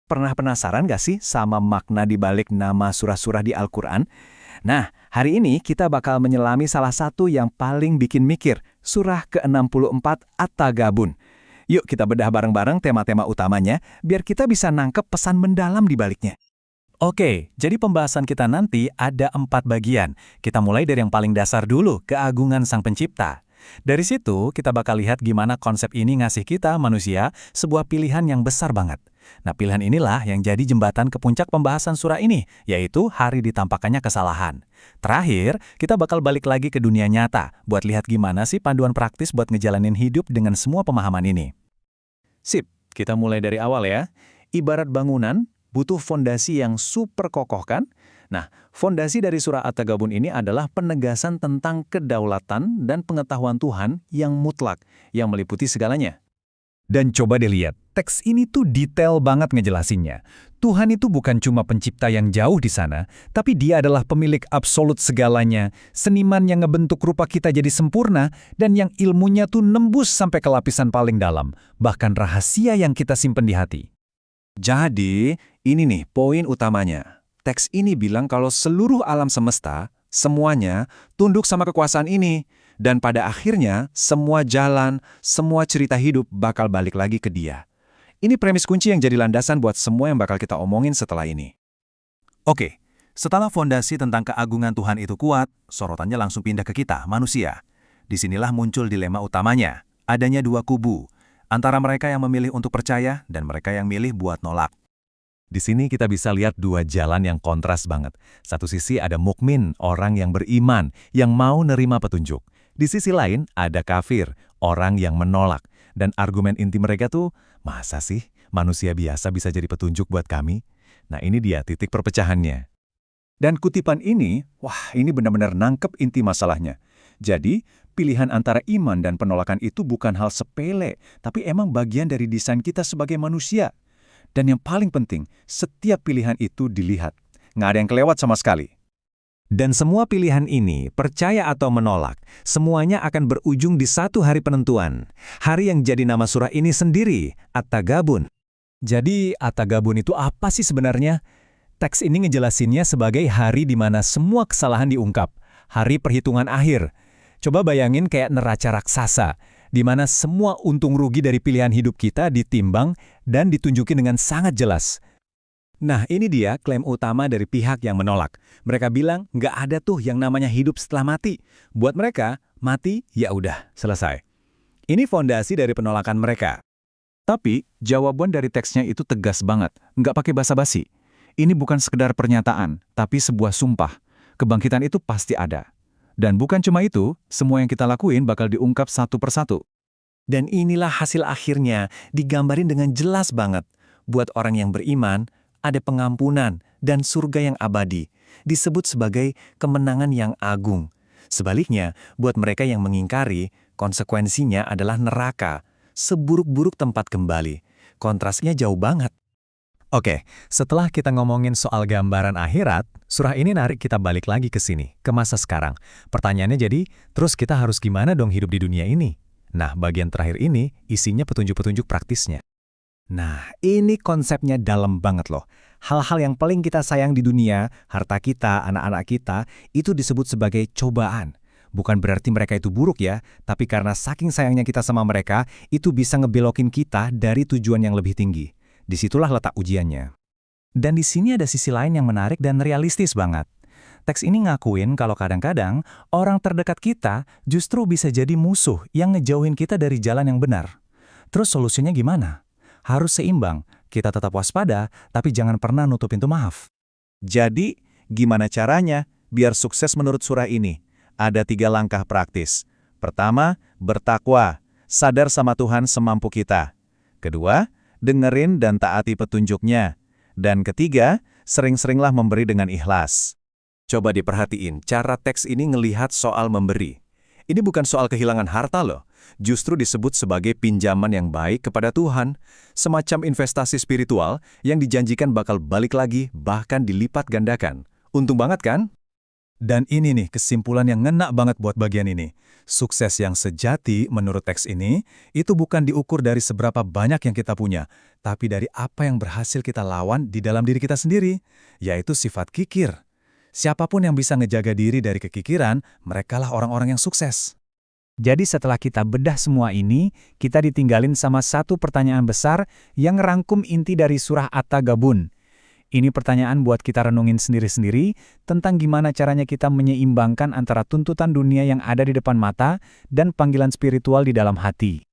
Pernah penasaran gak sih sama makna di balik nama surah-surah di Al-Quran? Nah, hari ini kita bakal menyelami salah satu yang paling bikin mikir, surah ke-64 At-Tagabun. Yuk kita bedah bareng-bareng tema-tema utamanya, biar kita bisa nangkep pesan mendalam di baliknya. Oke, jadi pembahasan kita nanti ada 4 bagian. Kita mulai dari yang paling dasar dulu, keagungan Sang Pencipta. Dari situ, kita bakal lihat gimana konsep ini ngasih kita, manusia, sebuah pilihan yang besar banget. Nah, pilihan inilah yang jadi jembatan ke puncak pembahasan surah ini, yaitu hari ditampakkannya kesalahan. Terakhir, kita bakal balik lagi ke dunia nyata, buat lihat gimana sih panduan praktis buat ngejalanin hidup dengan semua pemahaman ini. Sip, kita mulai dari awal ya. Ibarat bangunan, butuh fondasi yang super kokoh kan? Nah, fondasi dari surah At-Tagabun ini adalah penegasan tentang kedaulatan dan pengetahuan Tuhan yang mutlak, yang meliputi segalanya. Dan coba deh lihat, teks ini tuh detail banget ngejelasinnya. Tuhan itu bukan cuma pencipta yang jauh di sana, tapi Dia adalah pemilik absolut segalanya, seniman yang ngebentuk rupa kita jadi sempurna, dan yang ilmunya tuh nembus sampai ke lapisan paling dalam, bahkan rahasia yang kita simpen di hati. Jadi, ini nih poin utamanya. Teks ini bilang kalau seluruh alam semesta, semuanya tunduk sama kekuasaan ini. Dan pada akhirnya, semua jalan, semua cerita hidup bakal balik lagi ke Dia. Ini premis kunci yang jadi landasan buat semua yang bakal kita omongin setelah ini. Oke, setelah fondasi tentang keagungan Tuhan itu kuat, sorotannya langsung pindah ke kita, manusia. Disinilah muncul dilema utamanya. Adanya 2 kubu, antara mereka yang memilih untuk percaya dan mereka yang milih buat nolak. Di sini kita bisa lihat 2 jalan yang kontras banget. Satu sisi ada mukmin, orang yang beriman, yang mau nerima petunjuk. Di sisi lain ada kafir, orang yang menolak. Dan argumen inti mereka tuh, masa sih manusia biasa bisa jadi petunjuk buat kami? Nah ini dia titik perpecahannya. Dan kutipan ini, wah ini benar-benar nangkep inti masalahnya. Jadi, pilihan antara iman dan penolakan itu bukan hal sepele, tapi emang bagian dari desain kita sebagai manusia. Dan yang paling penting, setiap pilihan itu dilihat. Nggak ada yang kelewat sama sekali. Dan semua pilihan ini, percaya atau menolak, semuanya akan berujung di satu hari penentuan. Hari yang jadi nama surah ini sendiri, At-Tagabun. Jadi, At-Tagabun itu apa sih sebenarnya? Teks ini ngejelasinnya sebagai hari di mana semua kesalahan diungkap. Hari perhitungan akhir. Coba bayangin kayak neraca raksasa, di mana semua untung rugi dari pilihan hidup kita ditimbang dan ditunjukin dengan sangat jelas. Nah, ini dia klaim utama dari pihak yang menolak. Mereka bilang, nggak ada tuh yang namanya hidup setelah mati. Buat mereka, mati, ya udah, selesai. Ini fondasi dari penolakan mereka. Tapi, jawaban dari teksnya itu tegas banget, nggak pakai basa-basi. Ini bukan sekedar pernyataan, tapi sebuah sumpah. Kebangkitan itu pasti ada. Dan bukan cuma itu, semua yang kita lakuin bakal diungkap satu persatu. Dan inilah hasil akhirnya, digambarin dengan jelas banget. Buat orang yang beriman, ada pengampunan dan surga yang abadi, disebut sebagai kemenangan yang agung. Sebaliknya, buat mereka yang mengingkari, konsekuensinya adalah neraka, seburuk-buruk tempat kembali. Kontrasnya jauh banget. Oke, setelah kita ngomongin soal gambaran akhirat, surah ini narik kita balik lagi ke sini, ke masa sekarang. Pertanyaannya jadi, terus kita harus gimana dong hidup di dunia ini? Nah, bagian terakhir ini isinya petunjuk-petunjuk praktisnya. Nah, ini konsepnya dalam banget loh. Hal-hal yang paling kita sayang di dunia, harta kita, anak-anak kita, itu disebut sebagai cobaan. Bukan berarti mereka itu buruk ya, tapi karena saking sayangnya kita sama mereka, itu bisa ngebelokin kita dari tujuan yang lebih tinggi. Disitulah letak ujiannya. Dan di sini ada sisi lain yang menarik dan realistis banget. Teks ini ngakuin kalau kadang-kadang orang terdekat kita justru bisa jadi musuh yang ngejauhin kita dari jalan yang benar. Terus solusinya gimana? Harus seimbang, kita tetap waspada, tapi jangan pernah nutup pintu maaf. Jadi, gimana caranya biar sukses menurut surah ini? Ada 3 langkah praktis. Pertama, bertakwa, sadar sama Tuhan semampu kita. Kedua, dengerin dan taati petunjuknya. Dan ketiga, sering-seringlah memberi dengan ikhlas. Coba diperhatiin, cara teks ini ngelihat soal memberi. Ini bukan soal kehilangan harta loh, justru disebut sebagai pinjaman yang baik kepada Tuhan, semacam investasi spiritual yang dijanjikan bakal balik lagi, bahkan dilipat gandakan. Untung banget kan? Dan ini nih kesimpulan yang ngena banget buat bagian ini. Sukses yang sejati menurut teks ini, itu bukan diukur dari seberapa banyak yang kita punya, tapi dari apa yang berhasil kita lawan di dalam diri kita sendiri, yaitu sifat kikir. Siapapun yang bisa ngejaga diri dari kekikiran, merekalah orang-orang yang sukses. Jadi setelah kita bedah semua ini, kita ditinggalin sama satu pertanyaan besar yang ngerangkum inti dari surah At-Taghabun. Ini pertanyaan buat kita renungin sendiri-sendiri tentang gimana caranya kita menyeimbangkan antara tuntutan dunia yang ada di depan mata dan panggilan spiritual di dalam hati.